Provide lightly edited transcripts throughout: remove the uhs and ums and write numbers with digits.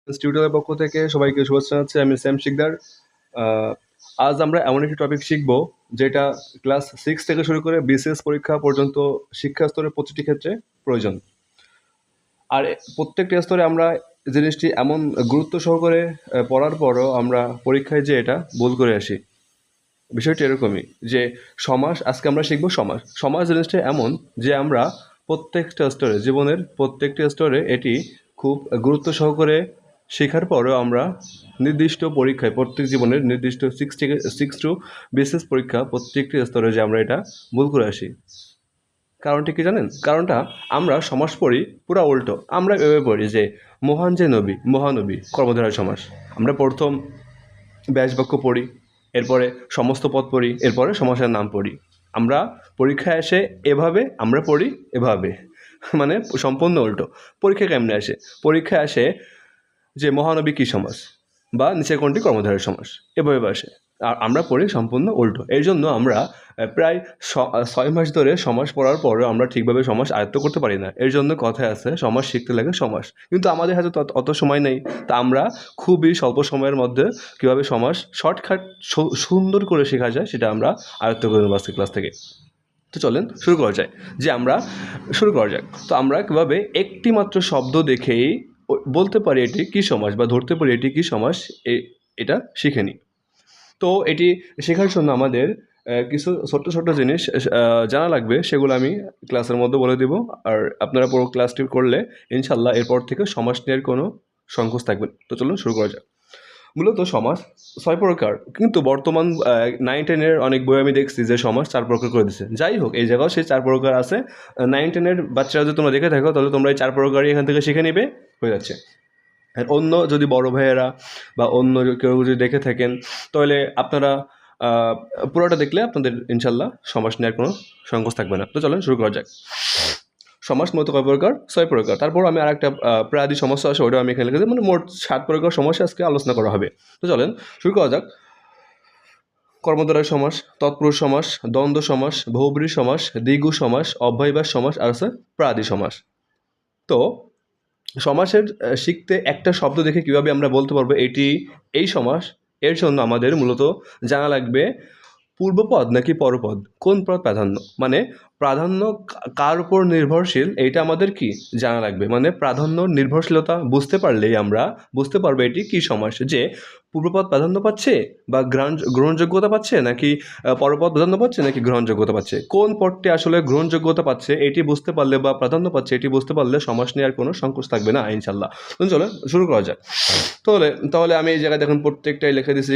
ইনস্টিটিউটের পক্ষ থেকে সবাইকে শুভেচ্ছা জানাচ্ছি। আমি স্যাম শিকদার। আহ, আজ আমরা এমন একটি টপিক শিখব যেটা ক্লাস 6 থেকে শুরু করে বিসিএস পরীক্ষা পর্যন্ত শিক্ষা স্তরের প্রতিটি ক্ষেত্রে প্রয়োজন। আর প্রত্যেকটা স্তরে আমরা জিনিসটি এমন গুরুত্ব সহকারে পড়ার পরও আমরা পরীক্ষায় যে এটা ভুল করে আসি। বিষয়টি এরকমই যে সমাস, আজকে আমরা শিখব সমাস। সমাস জিনিসটা এমন যে আমরা প্রত্যেকটা স্তরে, জীবনের প্রত্যেকটা স্তরে এটি খুব গুরুত্ব সহকারে শেখার পরেও আমরা নির্দিষ্ট পরীক্ষায়, প্রত্যেক জীবনের নির্দিষ্ট 6 টু বিসিএস পরীক্ষা প্রত্যেকটি স্তরে যে আমরা এটা ভুল করে আসি। কারণটি কি জানেন? কারণটা আমরা সমাস পড়ি পুরা উল্টো। আমরা এভাবে পড়ি যে মহান যে নবী, মহানবী, কর্মধারয় সমাস। আমরা প্রথম ব্যাসবাক্য পড়ি, এরপরে সমস্ত পদ পড়ি, এরপরে সমাসের নাম পড়ি। আমরা পরীক্ষায় আসে এভাবে, আমরা পড়ি এভাবে, মানে সম্পূর্ণ উল্টো। পরীক্ষা কেমনে আসে? পরীক্ষায় আসে যে মহানবী কী সমাস বা নিচে কোনটি কর্মধারয় সমাস, এভাবে আসে। আর আমরা পড়ি সম্পূর্ণ উল্টো। এর জন্য আমরা প্রায় 6 মাস ধরে সমাস পড়ার পরেও আমরা ঠিকভাবে সমাস আয়ত্ত করতে পারি না। এর জন্য কথায় আছে সমাস শিখতে লাগে সমাস। কিন্তু আমাদের হাতে অত সময় নেই। তা আমরা খুবই স্বল্প সময়ের মধ্যে কীভাবে সমাস শর্টকাট সুন্দর করে শেখা যায় সেটা আমরা আয়ত্ত করে নেব আজকে ক্লাস থেকে। তো চলেন শুরু করা যায়। শুরু করা যাক। তো আমরা কীভাবে একটি মাত্র শব্দ দেখেই বলতে পারি এটি কী সমাস বা ধরতে পারি এটি কী সমাস, এটা শিখে নিই। তো এটি শেখার জন্য আমাদের কিছু ছোট্ট ছোট্ট জিনিস জানা লাগবে, সেগুলো আমি ক্লাসের মধ্যে বলে দেব। আর আপনারা পুরো ক্লাসটি করলে ইনশাল্লাহ এরপর থেকে সমাস নেওয়ার কোনো সংকোচ থাকবে না। তো চলুন শুরু করা যাক। মূলত সমাস 6 প্রকার, কিন্তু বর্তমান 9-10-এর অনেক বই আমি দেখছি যে সমাস 4 প্রকার করে দিচ্ছে। যাই হোক, এই জায়গাও সেই 4 প্রকার আছে। 9-10-এর বাচ্চারা যদি তোমরা দেখে থাকো তাহলে তোমরা এই 4 প্রকারই এখান থেকে শিখে নেবে, হয়ে যাচ্ছে। আর অন্য যদি বড় ভাইয়েরা বা অন্য কেউ যদি দেখে থাকেন তাহলে আপনারা পুরোটা দেখলে আপনাদের ইনশাল্লাহ সমাস নেওয়ার কোনো সংকোচ থাকবে না। তো চলেন শুরু করা যাক। সমাস মূলত কয় প্রকার? 6 প্রকার। তারপর আমি আর একটা প্রাদি সমস্যা আছে, ওটাও আমি এখানে লিখে দিই। মানে মোট 7 প্রকার সমস্যা আজকে আলোচনা করা হবে। তো চলেন শুরু করা যাক। কর্মদ্বারয় সমাস, তৎপুরুষ সমাস, দ্বন্দ্ব সমাস, বহুব্রী সমাস, দ্বিগু সমাস, অব্যয়ভাস সমাস, আর আছে প্রাদি সমাস। তো সমাসের শিখতে একটা শব্দ দেখে কীভাবে আমরা বলতে পারবো এটি এই সমাস, এর জন্য আমাদের মূলত জানা লাগবে পূর্বপদ নাকি পরপদ, কোন পদ প্রাধান্য, মানে প্রাধান্য কার উপর নির্ভরশীল, এইটা আমাদের কি জানা লাগবে। মানে প্রাধান্য নির্ভরশীলতা বুঝতে পারলেই আমরা বুঝতে পারবো এটি কি সমাস, যে পূর্বপদ প্রাধান্য পাচ্ছে বা গ্রহণযোগ্যতা পাচ্ছে, নাকি পরপদ প্রাধান্য পাচ্ছে নাকি গ্রহণযোগ্যতা পাচ্ছে, কোন পদটি আসলে গ্রহণযোগ্যতা পাচ্ছে এটি বুঝতে পারলে বা প্রাধান্য পাচ্ছে এটি বুঝতে পারলে সমাস নেওয়ার কোনো সংকোচ থাকবে না ইনশাল্লাহ। চলো শুরু করা যাক। তাহলে আমি এই জায়গায় দেখুন প্রত্যেকটাই লিখে দিয়েছি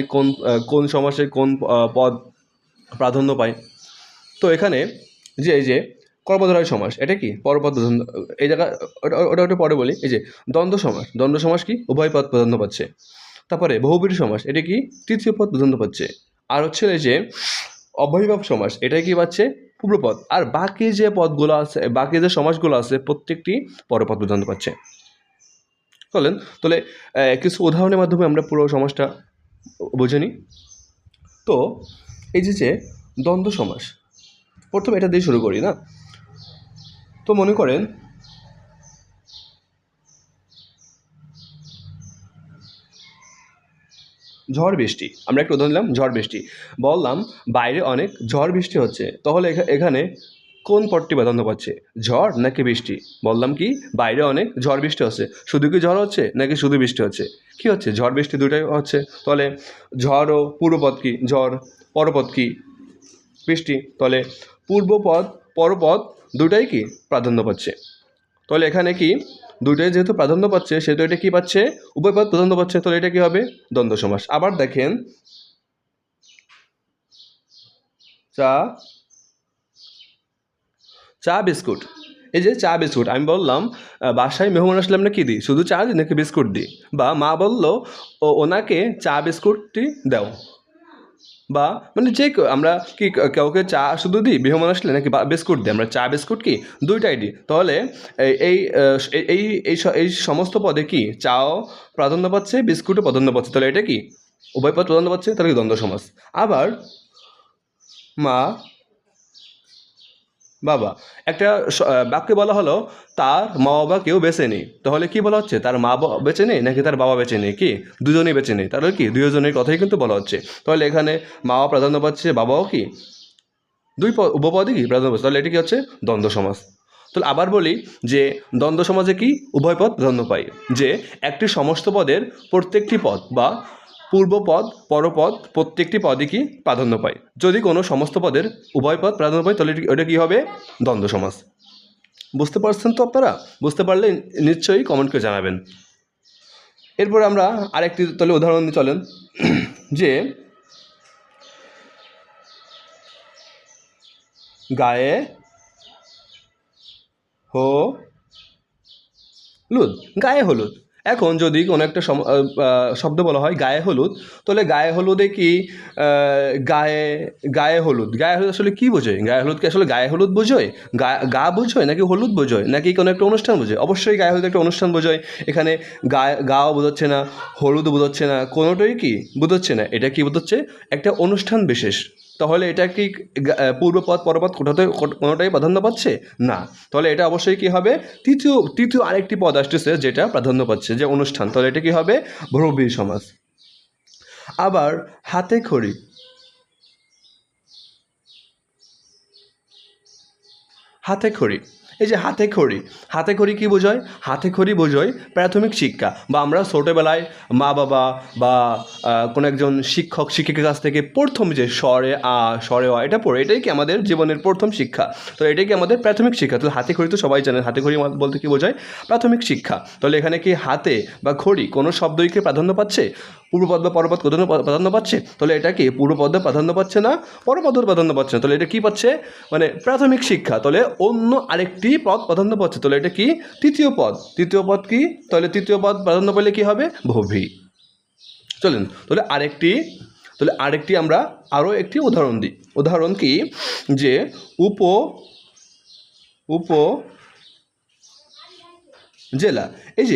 কোন সমাসে কোন পদ প্রাধান্য পায়। তো এখানে যে এই যে কর্মধারয় সমাস, এটা কি পরপদ প্রাধান্য, এই জায়গা ওটা একটু পরে বলি। এই যে দ্বন্দ্ব সমাস কি উভয় পদ প্রাধান্য পাচ্ছে। তারপরে বহুব্রী সমাস, এটা কি তৃতীয় পদ প্রাধান্য পাচ্ছে। আর হচ্ছে এই যে অব্যয়ভাব সমাস, এটা কি পাচ্ছে পূর্বপদ। আর বাকি যে পদগুলো আছে, বাকি যে সমাসগুলো আছে প্রত্যেকটি পরপদ প্রাধান্য পাচ্ছে। তাহলে কিছু উদাহরণের মাধ্যমে আমরা পুরো সমাসটা বুঝে নিই। তো এই যে দ্বন্দ্ব সমাস, প্রথমে এটা দিয়ে শুরু করি না। তো মনে করেন ঝড় বৃষ্টি, আমরা একটা উদাহরণ দিলাম ঝড় বৃষ্টি, বললাম বাইরে অনেক ঝড় বৃষ্টি হচ্ছে, তাহলে এখানে কোন পদটি প্রাধান্য পাচ্ছে, ঝড় নাকি বৃষ্টি? বললাম কি বাইরে অনেক ঝড় বৃষ্টি হচ্ছে, শুধু কি ঝড় হচ্ছে নাকি শুধু বৃষ্টি হচ্ছে? কি হচ্ছে? ঝড় বৃষ্টি দুটাই হচ্ছে। তাহলে ঝড় ও পূর্বপদ কি ঝড়, পরপদ কি বৃষ্টি, তাহলে পূর্বপদ পরপদ দুটাই কি প্রাধান্য পাচ্ছে। তাহলে এখানে কি দুটোই যেহেতু প্রাধান্য পাচ্ছে সেহেতু এটা কি পাচ্ছে, উভয় পদ প্রাধান্য পাচ্ছে, তাহলে এটা কি হবে দ্বন্দ্ব সমাস। আবার দেখেন চা বিস্কুট, এই যে চা বিস্কুট, আমি বললাম বাসায় মেহমান আসলে আমরা কী দিই, শুধু চা দিই নাকি বিস্কুট দিই? বা মা বললো ওনাকে চা বিস্কুটটি দাও, বা মানে যে আমরা কি কাউকে চা শুধু দিই মেহমান আসলে নাকি বিস্কুট দিই? আমরা চা বিস্কুট কি দুইটাই দিই। তাহলে এই এই এই এই সমস্ত পদে কি চাও প্রাধান্য পাচ্ছে, বিস্কুটও প্রাধান্য পাচ্ছে, তাহলে এটা কি উভয় পদ প্রাধান্য পাচ্ছে, তাহলে কি দ্বন্দ্ব সমাস। আবার মা বাবা। একটা বাক্যে বলা হলো তার মা বাবা কেউ বেঁচে নেই, তাহলে কি বলা হচ্ছে? তার মা বাবা বেঁচে নেই নাকি তার বাবা বেঁচে নেই? কি দুজনেই বেঁচে নেই, তাহলে কি দুজনের কথাই কিন্তু বলা হচ্ছে। তাহলে এখানে মা বাবা প্রাধান্য পাচ্ছে, বাবাও কি দুই উপপদই কি প্রাধান্য পাচ্ছে, তাহলে এটি কি হচ্ছে? দ্বন্দ্ব সমাস। তাহলে আবার বলি যে দ্বন্দ্ব সমাজে কি উভয় পদ প্রাধান্য পায়, যে একটি সমস্ত পদের প্রত্যেকটি পদ বা পূর্বপদ পরপদ প্রত্যেকটি পদই কি প্রাধান্য পায়। যদি কোনো সমস্ত পদের উভয় পদ প্রাধান্য পায় তাহলে ওটা কী হবে? দ্বন্দ্ব সমাস। বুঝতে পারছেন তো আপনারা? বুঝতে পারলে নিশ্চয়ই কমেন্ট করে জানাবেন। এরপর আমরা আরেকটি তাহলে উদাহরণ নিয়ে চলেন, যে গায়ে হলুদ, গায়ে হলুদ। এখন যদি কোনো একটা শব্দ বলা হয় গায়ে হলুদ, তাহলে গায়ে হলুদে কি গায়ে গায়ে হলুদ, গায়ে হলুদ আসলে কী বোঝায়? গায়ে হলুদ কি আসলে গায়ে হলুদ বোঝায়, গা বোঝায় নাকি হলুদ বোঝায় নাকি কোনো একটা অনুষ্ঠান বোঝায়? অবশ্যই গায়ে হলুদ একটা অনুষ্ঠান বোঝায়। এখানে গাও বোঝাচ্ছে না, হলুদ বোঝাচ্ছে না, কোনোটাই কি বোঝাচ্ছে না। এটা কি বোঝাচ্ছে? একটা অনুষ্ঠান বিশেষ। তাহলে এটা কি পূর্বপদ পরপদ কোনোটাই প্রাধান্য পাচ্ছে না। তাহলে এটা অবশ্যই কি হবে? তৃতীয় আরেকটি পদ আসতেছে যেটা প্রাধান্য পাচ্ছে, যে অনুষ্ঠান। তাহলে এটা কি হবে? বহুব্রীহি সমাস। আবার হাতে খড়ি, হাতে খড়ি, এই যে হাতে খড়ি, হাতে খড়ি কী বোঝায়? হাতে খড়ি বোঝায় প্রাথমিক শিক্ষা, বা আমরা ছোটোবেলায় মা বাবা বা কোনো একজন শিক্ষক শিক্ষিকার কাছ থেকে প্রথম যে স্বরে আ স্বরে অ এটা পড়ে, এটাই কি আমাদের জীবনের প্রথম শিক্ষা। তো এটাই কি আমাদের প্রাথমিক শিক্ষা। তো হাতে খড়ি তো সবাই জানেন, হাতে খড়ি বলতে কী বোঝায়? প্রাথমিক শিক্ষা। তাহলে এখানে কি হাতে বা খড়ি কোনো শব্দই কি প্রাধান্য পাচ্ছে? পূর্বপদ বা পরপদ কোথাও প্রাধান্য পাচ্ছে? তাহলে এটা কি পূর্বপদে প্রাধান্য পাচ্ছে না, পরপদের প্রাধান্য পাচ্ছে না। তাহলে এটা কী পাচ্ছে? মানে প্রাথমিক শিক্ষা। তাহলে অন্য আরেকটি পদ প্রাধান্য পাচ্ছে। তাহলে এটা কি? তৃতীয় পদ। তৃতীয় পদ কি? তাহলে তৃতীয় পদ প্রাধান্য পেলে কি হবে? বহুব্রীহি। চলেন তাহলে আরেকটি আমরা আরও একটি উদাহরণ দিই। উদাহরণ কি? যে উপজেলা। এই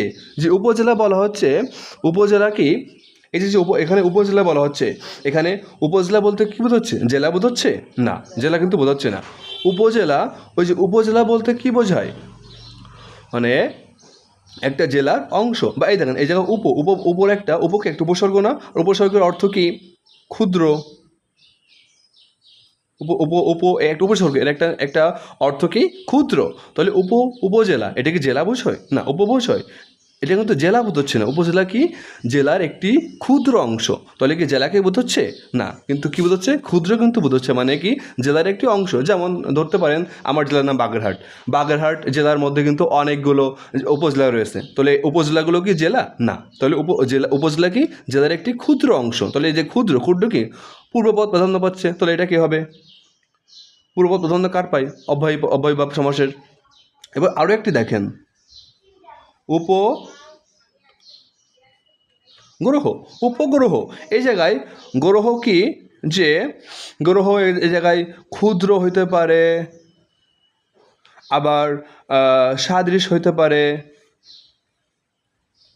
যে উপজেলা বলা হচ্ছে, উপজেলা কি? এই যে এখানে উপজেলা বলা হচ্ছে, এখানে উপজেলা বলতে কী বোঝাচ্ছে? জেলা বোঝাচ্ছে না, জেলা কিন্তু বোঝাচ্ছে না। উপজেলা, ওই যে উপজেলা বলতে কী বোঝায়? মানে একটা জেলার অংশ। বা এই দেখেন এই জায়গায় উপর একটা উপকে একটা উপসর্গ না? উপসর্গের অর্থ কি? ক্ষুদ্র। একটা উপসর্গ, এর একটা অর্থ কি? ক্ষুদ্র। তাহলে উপজেলা এটা কি জেলা বোঝায়? না, উপবোঝায়। এটা কিন্তু জেলা বোঝাচ্ছে না। উপজেলা কি? জেলার একটি ক্ষুদ্র অংশ। তাহলে কি জেলাকে বোঝাচ্ছে? না, কিন্তু কি বোঝাচ্ছে? ক্ষুদ্র কিন্তু বোঝাচ্ছে, মানে কি জেলার একটি অংশ। যেমন ধরতে পারেন আমার জেলার নাম বাগেরহাট। বাগেরহাট জেলার মধ্যে কিন্তু অনেকগুলো উপজেলা রয়েছে। তাহলে উপজেলাগুলো কি জেলা? না। তাহলে উপজেলা কি? জেলার একটি ক্ষুদ্র অংশ। তাহলে এই যে ক্ষুদ্র কি পূর্বপদ প্রাধান্য পাচ্ছে। তাহলে এটা কি হবে? পূর্বপদ প্রাধান্য কার পায়? অব্যয়ভাব সমাসের। এবার আরও একটি দেখেন, উপগ্রহ। এই জায়গায় গ্রহ কি? যে গ্রহ এই জায়গায় ক্ষুদ্র হইতে পারে, আবার সাদৃশ হইতে পারে।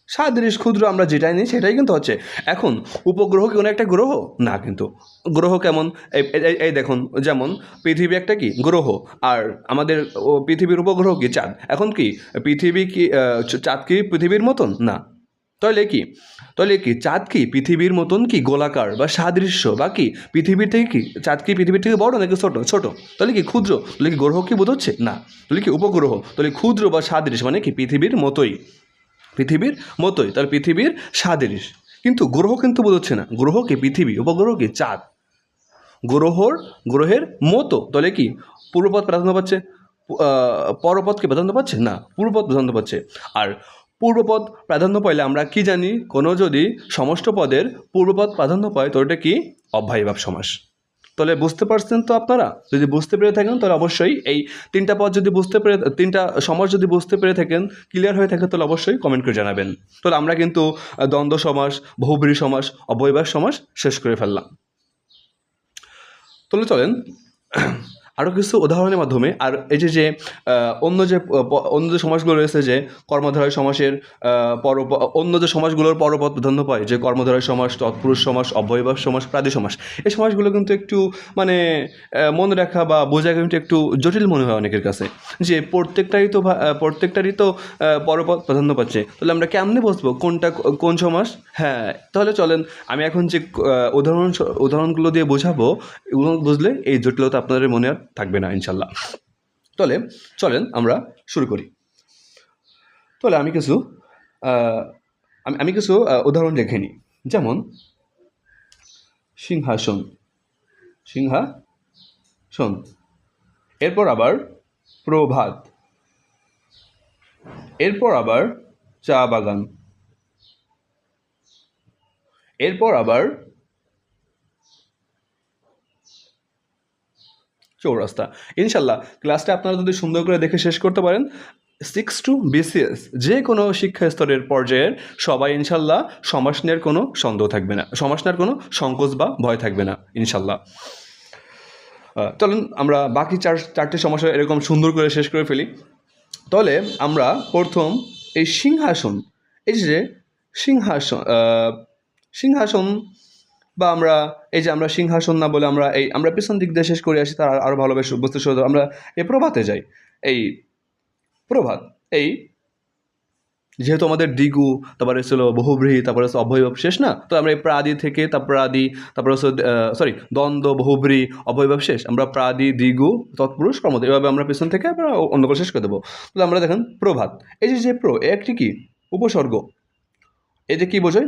সাদৃশ ক্ষুদ্র আমরা যেটাই নিই সেটাই কিন্তু হচ্ছে। এখন উপগ্রহ কি কোনো একটা গ্রহ? না, কিন্তু গ্রহ কেমন? এই দেখুন, যেমন পৃথিবী একটা কি গ্রহ, আর আমাদের পৃথিবীর উপগ্রহ কি চাঁদ। এখন কি পৃথিবী কি চাঁদ কি পৃথিবীর মতন? না। তাহলে কি চাঁদ কি পৃথিবীর মতন কি গোলাকার বা সাদৃশ্য, বা কি পৃথিবীর থেকে কি চাঁদ কি পৃথিবীর থেকে বড় নাকি ছোট? তাহলে কি ক্ষুদ্র? তাহলে কি গ্রহ কি বোঝাচ্ছে? না। তাহলে কি উপগ্রহ? তাহলে ক্ষুদ্র বা সাদৃশ মানে কি পৃথিবীর মতোই। তাহলে পৃথিবীর সাদৃশ। কিন্তু গ্রহ কিন্তু বোঝাচ্ছে না। গ্রহ কি পৃথিবী, উপগ্রহ কি চাঁদ। গ্রহের মতো। তাহলে কি পূর্বপদ প্রাধান্য পাচ্ছে, পরপদ কি প্রাধান্য পাচ্ছে? না, পূর্বপদ প্রাধান্য পাচ্ছে। আর পূর্বপদ প্রাধান্য পাইলে আমরা কি জানি? কোনো যদি সমষ্ট পদের পূর্বপদ প্রাধান্য পায় তো এটা কি? অব্যয়ভাব সমাস। তাহলে বুঝতে পারছেন তো আপনারা? যদি বুঝতে পেরে থাকেন তাহলে অবশ্যই এই তিনটা সমাস যদি বুঝতে পেরে থাকেন, ক্লিয়ার হয়ে থাকে, তাহলে অবশ্যই কমেন্ট করে জানাবেন। তাহলে আমরা কিন্তু দ্বন্দ্ব সমাস, বহুব্রীহি সমাস, অব্যয়ভাব সমাস শেষ করে ফেললাম। তাহলে চলেন আরও কিছু উদাহরণের মাধ্যমে আর এই যে অন্য যে সমাসগুলো রয়েছে যে কর্মধারয় সমাসের অন্য যে সমাসগুলোর পরপদ প্রাধান্য পায়, যে কর্মধারয় সমাস, তৎপুরুষ সমাস, অব্যয়ভাব সমাস, প্রাদি সমাস, এই সমাসগুলো কিন্তু একটু মানে মনে রাখা বা বোঝা কিন্তু একটু জটিল মনে হয় অনেকের কাছে, যে প্রত্যেকটারই তো পরপদ প্রাধান্য পাচ্ছে। তাহলে আমরা কেমনে বুঝবো কোনটা কোন সমাস? হ্যাঁ, তাহলে চলেন আমি এখন যে উদাহরণগুলো দিয়ে বোঝাবো, এগুলো বুঝলে এই জটিলতা আপনাদের মনে আর থাকবে না ইনশাল্লাহ। তাহলে চলেন আমরা শুরু করি। তাহলে আমি কিছু উদাহরণ লিখে নিই। যেমন সিংহাসন, এরপর আবার প্রভাত, এরপর আবার চা বাগান, এরপর আবার চৌরাস্তা। ইনশাল্লাহ ক্লাসটা আপনারা যদি সুন্দর করে দেখে শেষ করতে পারেন, 6 to BCS যে কোনো শিক্ষা স্তরের পর্যায়ের সবাই ইনশাল্লাহ সমাস নেওয়ার কোনো সন্দেহ থাকবে না, সমাস নেওয়ার কোনো সংকোচ বা ভয় থাকবে না ইনশাল্লাহ। চলুন আমরা বাকি চারটে সমস্যা এরকম সুন্দর করে শেষ করে ফেলি। তাহলে আমরা প্রথম এই সিংহাসন, এই যে সিংহাসন বা আমরা সিংহাসন না বলে আমরা পেছন দিক দিয়ে শেষ করে আসি, তার আরও ভালোবেসে বুঝতে শুরু। আমরা এই প্রভাতে যাই। এই প্রভাত, এই যেহেতু আমাদের দ্বিগু, তারপরে ছিল বহুব্রীহি, তারপরে হচ্ছে অব্যয়ভাব শেষ না, তো আমরা এই প্রাদি থেকে তারপরে হচ্ছে দ্বন্দ্ব, বহুব্রী, অব্যয়ভাব শেষ, আমরা প্রাদি, দ্বিগু, তৎপুরুষ, কর্মদ, এভাবে আমরা পেছন থেকে আমরা অন্যগুলো শেষ করে দেবো। তাহলে আমরা দেখেন প্রভাত, এই যে একটি কি উপসর্গ, এতে কি বোঝায়?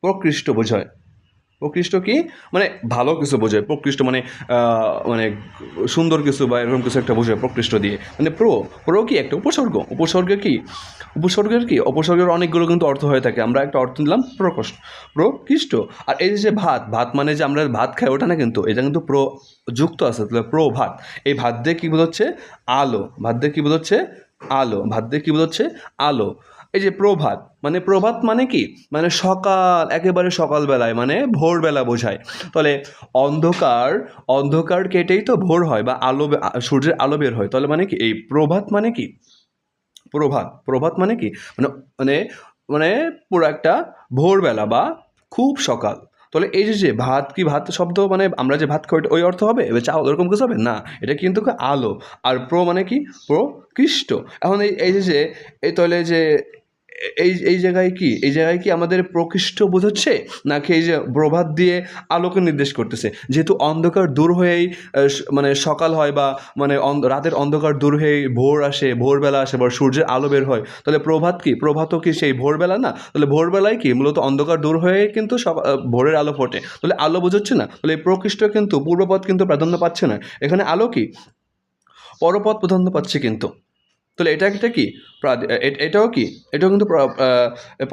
প্রকৃষ্ট বোঝায়। প্রকৃষ্ট কি মানে ভালো কিছু বোঝায়, প্রকৃষ্ট মানে মানে সুন্দর কিছু বা এরকম কিছু একটা বোঝায় প্রকৃষ্ট দিয়ে। মানে প্রো কি একটা উপসর্গের অনেকগুলো কিন্তু অর্থ হয়ে থাকে। আমরা একটা অর্থ নিলাম প্রকৃষ্ট। আর এই যে ভাত মানে যে আমরা ভাত খাই ওটা না, কিন্তু এটা কিন্তু যুক্ত আছে। তাহলে ভাত, এই ভাত দিয়ে কী বোঝাচ্ছে? আলো। ভাত দিয়ে কী বোঝাচ্ছে? আলো। এই যে প্রভাত মানে কি? মানে সকাল, একেবারে সকালবেলায়, মানে ভোরবেলা বোঝায়। তাহলে অন্ধকার কেটেই তো ভোর হয় বা সূর্যের আলো বের হয়। তাহলে মানে কি এই প্রভাত মানে কি? প্রভাত মানে কি? মানে মানে পুরো একটা ভোরবেলা বা খুব সকাল। তাহলে এই যে ভাত শব্দ মানে আমরা যে ভাত খাই ওই অর্থ হবে? এবার চাও ওরকম কিছু হবে না, এটা কিন্তু আলো। আর মানে কি? প্রকৃষ্ট। এখন এই যে তাহলে যে এই জায়গায় কি আমাদের প্রকৃষ্ট বোঝাচ্ছে, নাকি এই যে প্রভাত দিয়ে আলোকে নির্দেশ করতেছে? যেহেতু অন্ধকার দূর হয়েই মানে সকাল হয়, বা মানে রাতের অন্ধকার দূর হয়েই ভোরবেলা আসে বা সূর্যের আলো বের হয়। তাহলে প্রভাতও কি সেই ভোরবেলা না? তাহলে ভোরবেলায় কি মূলত অন্ধকার দূর হয়ে কিন্তু ভোরের আলো ফোটে। তাহলে আলো বোঝাচ্ছে না? তাহলে এই প্রকৃষ্ট কিন্তু পূর্বপদ কিন্তু প্রাধান্য পাচ্ছে না, এখানে আলো কি পরপদ প্রাধান্য পাচ্ছে কিন্তু। তাহলে এটা কি এটাও কিন্তু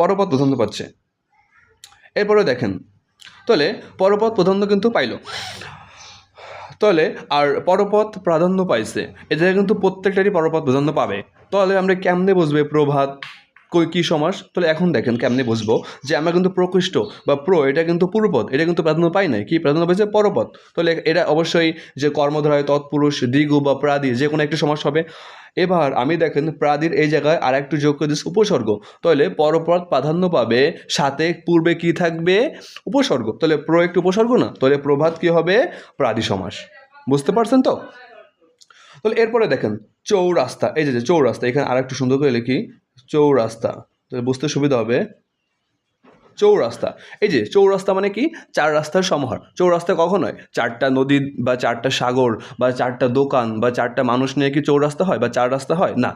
পরপদ প্রাধান্য পাচ্ছে। এরপরে দেখেন, তাহলে পরপদ প্রাধান্য কিন্তু পাইল। তাহলে আর পরপদ প্রাধান্য পাইছে, এটা কিন্তু প্রত্যেকটারই পরপদ প্রাধান্য পাবে। তাহলে আমরা কেমনে বুঝবে প্রভাত কি সমাস? তাহলে এখন দেখেন কেমনে বুঝবো যে আমরা কিন্তু প্রকৃষ্ট বা এটা কিন্তু পূর্বপদ, এটা কিন্তু প্রাধান্য পাই নাই, কি প্রাধান্য পাইছে? পরপদ। তাহলে এটা অবশ্যই যে কর্মধারয়, তৎপুরুষ, দ্বিগু বা প্রাদি যে কোনো একটি সমাস হবে। এবার আমি দেখেন প্রাদির এই জায়গায় আর একটু যোগ করে দিচ্ছি উপসর্গ। তাহলে পরপদ প্রাধান্য পাবে, সাথে পূর্বে কি থাকবে? উপসর্গ। তাহলে একটু উপসর্গ না? তাহলে প্রভাত কি হবে? প্রাদি সমাস। বুঝতে পারছেন তো? তাহলে এরপরে দেখেন চৌরাস্তা, এই যে চৌরাস্তা, এখানে আর একটু সুন্দর করে লিখি চৌরাস্তা, তাহলে বুঝতে সুবিধা হবে। চৌরাস্তা, এই যে চৌরাস্তা মানে কি? চার রাস্তার সমাহার। চৌরাস্তা কখন হয়? চারটা নদী বা চারটা সাগর বা চারটা দোকান বা চারটা মানুষ নিয়ে কি চৌরাস্তা হয় বা চার রাস্তা হয়? না,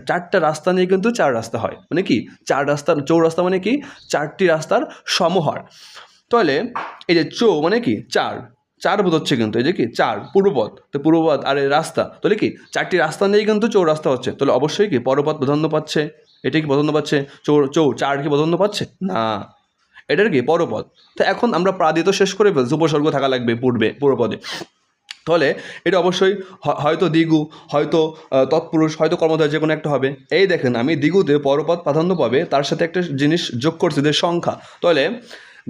চারটা রাস্তা নিয়ে কিন্তু চার রাস্তা হয়। মানে কি চৌরাস্তা মানে কি? চারটি রাস্তার সমাহার। তাহলে এই যে মানে কি? চার বোঝাচ্ছে কিন্তু, এই যে কি চার পূর্বপদ, তো পূর্বপদ আর এই রাস্তা, তাহলে কি চারটি রাস্তা নিয়েই কিন্তু চৌরাস্তা হচ্ছে। তাহলে অবশ্যই কি পরপদ প্রাধান্য পাচ্ছে। এটা কি প্রাধান্য পাচ্ছে? চার কি প্রাধান্য পাচ্ছে না, এটার কি পরপদ। তো এখন আমরা প্রাদি তো শেষ করে ফেলছি, উপসর্গ থাকা লাগবে পূর্বপদে। তাহলে এটা অবশ্যই হয়তো দ্বিগু, হয়তো তৎপুরুষ, হয়তো কর্মধারয়, যে কোনো একটা হবে। এই দেখেন আমি দ্বিগুতে পরপদ প্রাধান্য পাবে, তার সাথে একটা জিনিস যোগ করছি যে সংখ্যা। তাহলে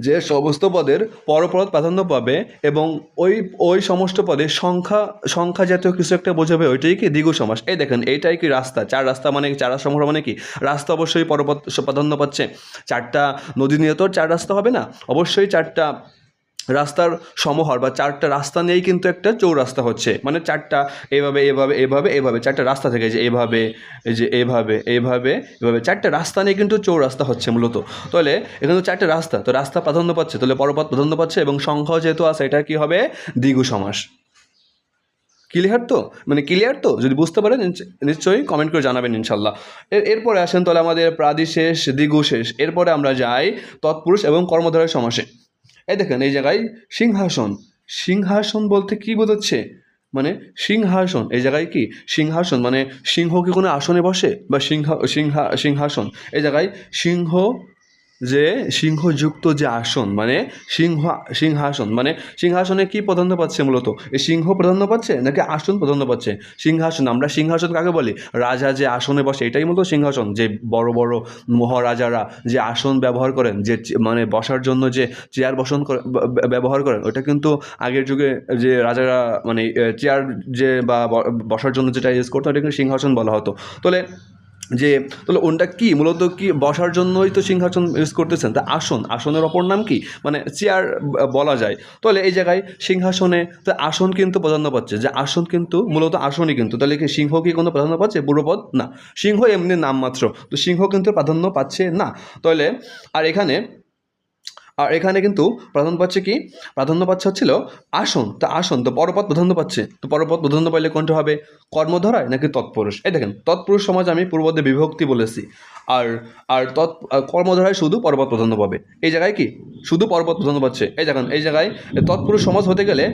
যে সমস্ত পদের পরপদ প্রাধান্য পাবে এবং ওই ওই সমস্ত পদে সংখ্যা জাতীয় কিছু একটা বোঝাবে, ওইটাই কি দ্বিগু সমাস। এই দেখেন এইটাই কি রাস্তা, চার রাস্তা মানে চার রাস্তা মানে কি রাস্তা অবশ্যই পরপদ প্রাধান্য পাচ্ছে। চারটা নদী নিয়ে তো চার রাস্তা হবে না, অবশ্যই চারটা রাস্তার সমাহার বা চারটা রাস্তা নিয়েই কিন্তু একটা চৌরাস্তা হচ্ছে, মানে চারটা এভাবে এভাবে এভাবে এভাবে চারটা রাস্তা থেকে যে এভাবে এই যে এভাবে এভাবে এভাবে চারটা রাস্তা নিয়ে কিন্তু চৌরাস্তা হচ্ছে মূলত। তাহলে এখানে তো চারটে রাস্তা, তো রাস্তা প্রাধান্য পাচ্ছে, তাহলে পরপদ প্রাধান্য পাচ্ছে এবং সংখ্যা যেহেতু আছে এটা কি হবে দ্বিগু সমাস। ক্লিয়ার তো, মানে ক্লিয়ার তো? যদি বুঝতে পারেন নিশ্চয়ই কমেন্ট করে জানাবেন ইনশাল্লাহ। এরপরে আসেন তাহলে আমাদের প্রাদিশেষ দ্বিগু শেষ। এরপরে আমরা যাই তৎপুরুষ এবং কর্মধারয় সমাসে। এই দেখেন এই জায়গায় সিংহাসন, সিংহাসন বলতে কি বোঝাচ্ছে, মানে সিংহাসন এই জায়গায় কি সিংহাসন মানে সিংহ কি কোনো আসনে বসে বা সিংহাসন এই জায়গায় সিংহ, যে সিংহযুক্ত যে আসন মানে সিংহাসন মানে সিংহাসনে কি প্রাধান্য পাচ্ছে মূলত, এই সিংহ প্রাধান্য পাচ্ছে নাকি আসন প্রাধান্য পাচ্ছে? সিংহাসন, আমরা সিংহাসন কাকে বলি? রাজা যে আসনে বসে এটাই মূলত সিংহাসন। যে বড় বড় মহারাজারা যে আসন ব্যবহার করেন, যে মানে বসার জন্য যে চেয়ার ব্যবহার করেন, ওটা কিন্তু আগের যুগে যে রাজারা মানে চেয়ার যে বা বসার জন্য যেটা ইউজ করতো ওটা কিন্তু সিংহাসন বলা হতো। তাহলে ওনটা কি মূলত কি বসার জন্যই তো সিংহাসন ইউজ করতেছেন, তা আসনের অপর নাম কি মানে চেয়ার বলা যায়। তাহলে এই জায়গায় সিংহাসনে তো আসন কিন্তু প্রাধান্য পাচ্ছে, যে আসন কিন্তু মূলত আসনই কিন্তু, তাহলে কি সিংহ কি কোনো প্রাধান্য পাচ্ছে পূর্বপদ? না, সিংহ এমনি নাম মাত্র, তো সিংহ কিন্তু প্রাধান্য পাচ্ছে না। তাহলে আর এখানে কিন্তু প্রাধান্য পাচ্ছে কি, প্রাধান্য পাচ্ছে হচ্ছিল আসন, তো আসন তো পরপদ প্রাধান্য পাচ্ছে, তো পরপদ প্রাধান্য পাইলে কোনটা হবে, কর্মধারায় নাকি তৎপুরুষ? এই দেখেন তৎপুরুষ সমাজ আমি পূর্বপদে বিভক্তি বলেছি, আর আর কর্মধারায় শুধু পরপদ প্রাধান্য পাবে। এই জায়গায় কি শুধু পরপদ প্রাধান্য পাচ্ছে। এই দেখেন এই জায়গায় তৎপুরুষ সমাজ হতে গেলে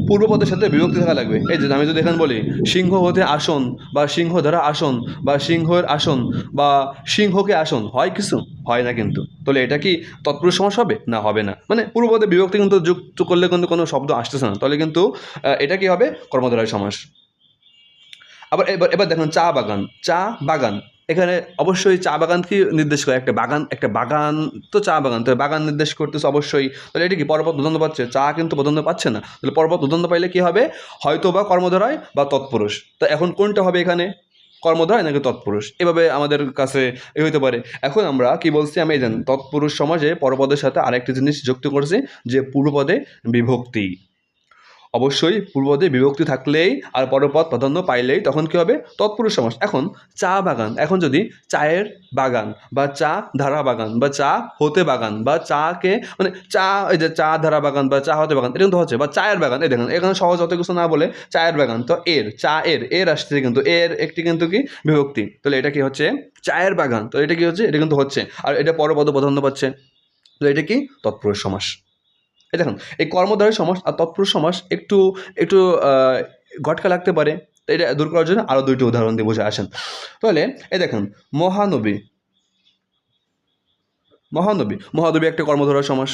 পূর্বপদের সাথে বিভক্তি থাকা লাগবে। এই যে আমি যদি এখানে বলি সিংহ হতে আসন বা সিংহ দ্বারা আসন বা সিংহের আসন বা সিংহকে আসন, হয় কিছু হয় না কিন্তু। তাহলে এটা কি তৎপুরুষ সমাস হবে? না, হবে না, মানে পূর্বপদে বিভক্তি কিন্তু যুক্ত করলে কিন্তু কোনো শব্দ আসতেছে না, তাহলে কিন্তু এটা কি হবে কর্মধারয় সমাস। আবার এবার দেখুন চা বাগান, এখানে অবশ্যই চা বাগান কি নির্দেশ করে, একটা বাগান তো চা বাগান, তো বাগান নির্দেশ করতেছে অবশ্যই। তাহলে এটা কি পরপদ প্রাধান্য পাচ্ছে? চা কিন্তু প্রাধান্য পাচ্ছে না, তাহলে পরপদ প্রাধান্য পাইলে কি হবে, হয়তো বা কর্মধারয় বা তৎপুরুষ। তো এখন কোনটা হবে এখানে, কর্মধারয় নাকি তৎপুরুষ? এভাবে আমাদের কাছে হইতে পারে। এখন আমরা কি বলছি, আমি জানি তৎপুরুষ সমাজে পরপদের সাথে আরেকটি জিনিস যুক্ত করছি, যে পূর্বপদে বিভক্তি। অবশ্যই পূর্বপদে বিভক্তি থাকলেই আর পরপদ প্রাধান্য পাইলেই তখন কি হবে তৎপুরুষ সমাস। এখন চা বাগান, এখন যদি চায়ের বাগান বা চা ধারা বাগান বা চা হতে বাগান বা চাকে মানে চা, এই যে চা ধারা বাগান বা চা হতে বাগান এটা কিন্তু হচ্ছে, বা চায়ের বাগান, এই দেখেন এখানে সহজ অত কিছু না বলে চায়ের বাগান, তো এর আসছে কিন্তু এর একটি কিন্তু কি বিভক্তি, তাহলে এটা কি হচ্ছে চায়ের বাগান, তো এটা কি হচ্ছে, এটা কিন্তু হচ্ছে, আর এটা পরপদ প্রাধান্য পাচ্ছে, তো এটা কি তৎপুরুষ সমাস। এই দেখুন এই কর্মধারয় সমাস আর তৎপুরুষ সমাস একটু একটু ঘটকা লাগতে পারে, তো এটা দূর করার জন্য আরও দুইটি উদাহরণ দিয়ে বুঝে আসেন। তাহলে এই দেখুন মহানবী, মহানবী একটা কর্মধারয় সমাস,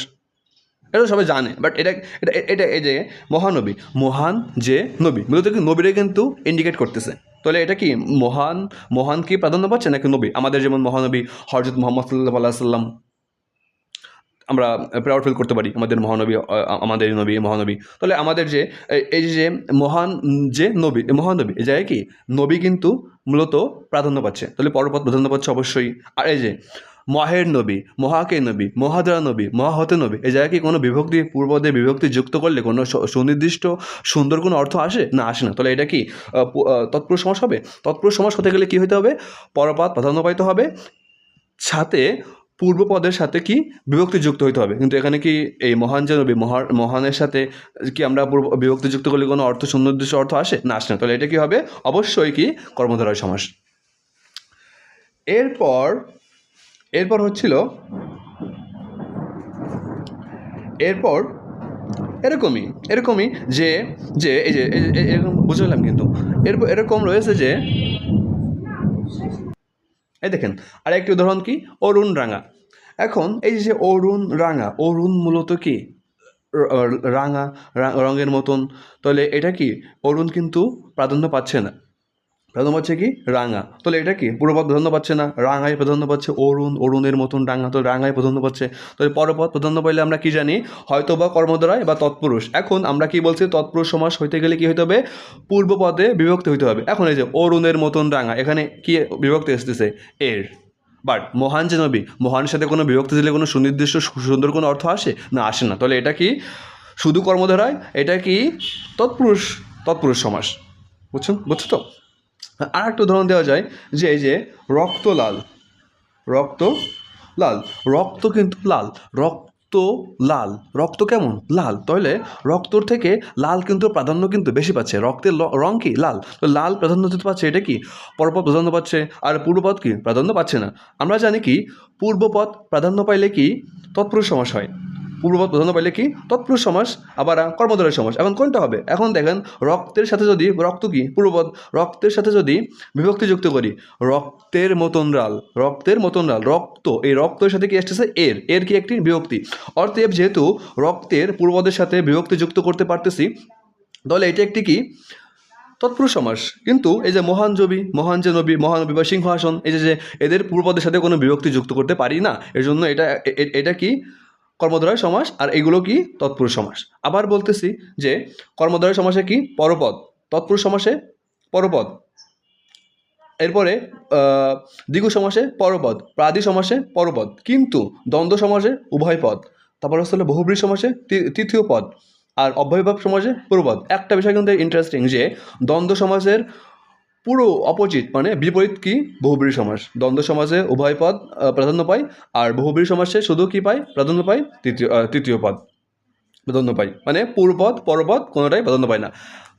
এটা সবাই জানে, বাট এটা এটা এটা এই যে মহানবী, মহান যে নবী, মূলত কি নবীরে কিন্তু ইন্ডিকেট করতেছে। তাহলে এটা কি মহান কি প্রাধান্য পাচ্ছে নাকি নবী? আমাদের যেমন মহানবী হযরত মুহাম্মদ সাল্লাল্লাহু আলাইহি ওয়াসাল্লাম, আমরা প্রাউড ফিল করতে পারি আমাদের মহানবী, আমাদের নবী মহানবী। তাহলে আমাদের যে এই যে মহান যে নবী, মহানবী এই জায়গায় কি নবী কিন্তু মূলত প্রাধান্য পাচ্ছে, তাহলে পরপদ প্রাধান্য পাচ্ছে অবশ্যই। আর এই যে মহের নবী, মহাকে নবী, মহাদ্রা নবী, মহাহতে নবী, এই জায়গায় কি কোনো বিভক্তি পূর্বদে বিভক্তি যুক্ত করলে কোনো সুনির্দিষ্ট সুন্দর কোনো অর্থ আসে না? আসে না। তাহলে এটা কি তৎপুরুষ সমাস হবে? তৎপুরুষ সমাস হতে গেলে কি হতে হবে, পরপদ প্রাধান্য পাইতে হবে, সাথে পূর্বপদের সাথে কি বিভক্তি যুক্ত হইতে হবে। কিন্তু এখানে কি এই মহান যে নবী, মহানের সাথে কি আমরা বিভক্তি যুক্ত করলে কোনো অর্থ সুনির্দিষ্ট অর্থ আসে না? আসে না। তাহলে এটা কি হবে অবশ্যই কি কর্মধারয় সমাস। এরপর হচ্ছিল এরপর এরকমই যে যে এই যে এরকম বুঝলাম, কিন্তু এরকম রয়েছে যে এই দেখেন আরেকটি উদাহরণ কি অরুণ রাঙা। এখন এই যে অরুণ মূলত কি রাঙা রঙের মতন, তাহলে এটা কি অরুণ কিন্তু প্রাধান্য পাচ্ছে না, প্রাধান্য পাচ্ছে কি রাঙা, তাহলে এটা কি পূর্বপদ প্রাধান্য পাচ্ছে না, রাঙায় প্রাধান্য পাচ্ছে, অরুণ, অরুণের মতন রাঙা, তো রাঙায় প্রাধান্য পাচ্ছে। তাহলে পরপদ প্রাধান্য পাইলে আমরা কি জানি, হয়তো বা কর্মদ্বারায় বা তৎপুরুষ। এখন আমরা কি বলছি, তৎপুরুষ সমাস হইতে গেলে কি হইতে হবে, পূর্বপদে বিভক্তি হইতে হবে। এখন এই যে অরুণের মতন রাঙা, এখানে কি বিভক্তি আসতেছে এর। বাট মহান যে নবী, মহানের সাথে কোনো বিভক্তি দিলে কোনো সুনির্দিষ্ট সুন্দর কোনো অর্থ আসে না, আসে না। তাহলে এটা কি শুধু কর্মধারায়, এটা কি তৎপুরুষ, তৎপুরুষ সমাস। বুঝছো তো? আর একটা উদাহরণ দেওয়া যায় যে এই যে রক্ত লাল, রক্ত লাল, রক্ত কিন্তু লাল, রক্ত লাল, রক্ত কেমন লাল, তাহলে রক্তর থেকে লাল কিন্তু প্রাধান্য কিন্তু বেশি পাচ্ছে, রক্তের রং কি লাল, তো লাল প্রাধান্য দিতে পাচ্ছে, এটা কি পরপদ প্রাধান্য পাচ্ছে, আর পূর্বপদ কি প্রাধান্য পাচ্ছে না। আমরা জানি কি পূর্বপদ প্রাধান্য পাইলে কি তৎপুরুষ সমাস হয়, পূর্বপদ প্রাধান্য পাইলে কি তৎপুরুষ সমাস, আবার কর্মধারয় সমাস। এখন কোনটা হবে, এখন দেখেন রক্তের সাথে যদি, রক্ত কি পূর্বপদ, রক্তের সাথে যদি বিভক্তি যুক্ত করি, রক্তের মতন লাল, রক্তের মতন লাল, রক্ত, এই রক্তের সাথে কি আসতেছে এর, এর কি একটি বিভক্তি, অতএব যেহেতু রক্তের পূর্বপদের সাথে বিভক্তি যুক্ত করতে পারতেছি, তাহলে এটা একটি কি তৎপুরুষ সমাস। কিন্তু এই যে মহান জবি, মহান যে নবী, মহানবী বা সিংহাসন, এই যে এদের পূর্বপদের সাথে কোনো বিভক্তি যুক্ত করতে পারি না, এর জন্য এটা কি কর্মধারয় সমাস, আর এগুলো কি তৎপুরুষ সমাস। আবার বলতেছি যে কর্মধারয় সমাসে কি পরপদ, তৎপুরুষ সমাসে পরপদ, এরপরে দ্বিগু সমাসে পরপদ, প্রাদি সমাসে পরপদ, কিন্তু দ্বন্দ্ব সমাসে উভয় পদ, তারপর হচ্ছে বহুব্রী সমাসে তৃতীয় পদ, আর অব্যয়ভাব সমাসে পূর্বপদ। একটা বিষয় কিন্তু ইন্টারেস্টিং যে দ্বন্দ্ব সমাসের পুরো অপোজিট মানে বিপরীত কি বহুব্রী সমাস, দ্বন্দ্ব সমাসে উভয় পদ প্রাধান্য পায়, আর বহুব্রী সমাসে শুধু কি পায় প্রাধান্য পায় তৃতীয় পদ প্রাধান্য পায়, মানে পূর্বপদ পরপদ কোনোটাই প্রাধান্য পায় না।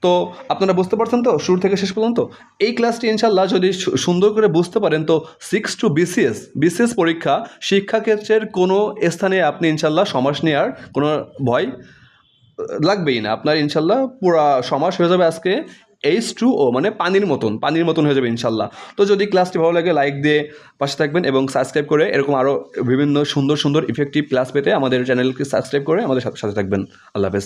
তো আপনারা বুঝতে পারছেন তো শুরু থেকে শেষ পর্যন্ত। এই ক্লাসটি ইনশাল্লাহ যদি সুন্দর করে বুঝতে পারেন তো 6 to বিসিএস পরীক্ষা শিক্ষাক্ষেত্রের কোনো স্থানে আপনি ইনশাল্লাহ সমাস নেওয়ার কোনো ভয় লাগবেই না, আপনার ইনশাল্লাহ পুরা সমাস হয়ে যাবে আজকে H2O, মানে পানির মতন হয়ে যাবে ইনশাল্লাহ। তো যদি ক্লাসটি ভালো লাগে লাইক দিয়ে পাশে থাকবেন এবং সাবস্ক্রাইব করে এরকম আরও বিভিন্ন সুন্দর সুন্দর ইফেক্টিভ ক্লাস পেতে আমাদের চ্যানেলকে সাবস্ক্রাইব করে আমাদের সাথে থাকবেন। আল্লাহ হাফেজ।